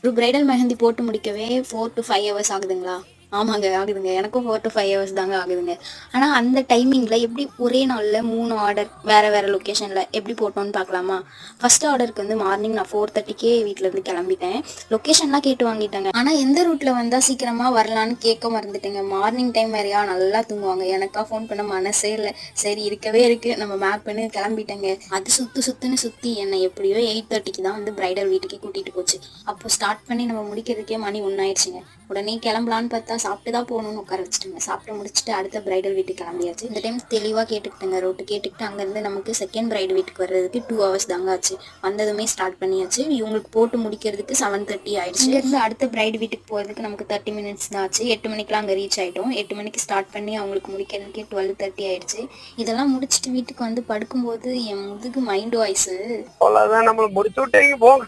ஒரு பிரைடல் மெஹந்தி போட்டு முடிக்கவே 4 to 5 hours ஆகுதுங்களா? ஆமாங்க ஆகுதுங்க. எனக்கும் 4 to 5 ஹவர்ஸ் தாங்க ஆகுதுங்க. ஆனா அந்த டைமிங்ல எப்படி ஒரே நாள்ல 3 ஆர்டர் வேற வேற லொகேஷன்ல எப்படி போட்டோம்னு பார்க்கலாமா? ஃபர்ஸ்ட் ஆர்டருக்கு வந்து மார்னிங் நான் 4:30க்கே வீட்ல இருந்து கிளம்பிட்டேன். லொகேஷன்லாம் கேட்டு வாங்கிட்டேங்க. ஆனா எந்த ரூட்ல வந்தா சீக்கிரமா வரலான்னு கேட்க மறந்துட்டேங்க. மார்னிங் டைம் வேறயா நல்லா தூங்குவாங்க. எனக்கா ஃபோன் பண்ண மனசே இல்லை. சரி இருக்கவே இருக்கு நம்ம மேப் பண்ணி கிளம்பிட்டேங்க. அது சுத்துன்னு சுத்தி என்னை எப்படியோ 8:30க்கு தான் வந்து பிரைடல் வீட்டுக்கே கூட்டிட்டு போச்சு. அப்போ ஸ்டார்ட் பண்ணி நம்ம முடிக்கிறதுக்கே மணி 1 ஆயிடுச்சுங்க. உடனே கிளம்பலான்னு பார்த்தா சாப்பிட்டு தான் போகணும்னு உட்கார வச்சுட்டுங்க. சாப்பிட்டு முடிச்சுட்டு அடுத்த பிரைடல் வீட்டுக்கு கிளம்பியாச்சு. இந்த டைம் தெளிவாக கேட்டுக்கிட்டேங்க. ரோட்டு கேட்டுக்கிட்டு அங்கேருந்து நமக்கு செகண்ட் பிரைடு வீட்டுக்கு வர்றதுக்கு 2 ஹவர்ஸ் தாங்க ஆச்சு. வந்ததுமே ஸ்டார்ட் பண்ணியாச்சு. இவங்களுக்கு போட்டு முடிக்கிறதுக்கு 7:30 ஆயிடுச்சு. இங்கேருந்து அடுத்த பிரைடு வீட்டுக்கு போகிறதுக்கு நமக்கு 30 மினிட்ஸ் தான் ஆச்சு. 8 மணிக்கெலாம் அங்கே ரீச் ஆகிட்டோம். 8 மணிக்கு ஸ்டார்ட் பண்ணி அவங்களுக்கு முடிக்கிறதுக்கே 12:30 ஆயிடுச்சு. இதெல்லாம் முடிச்சுட்டு வீட்டுக்கு வந்து படுக்கும்போது என் முதுகு மைண்ட் வாய்ஸு அவ்வளோதான், நம்மளை முடிச்சு விட்டீங்க போங்க.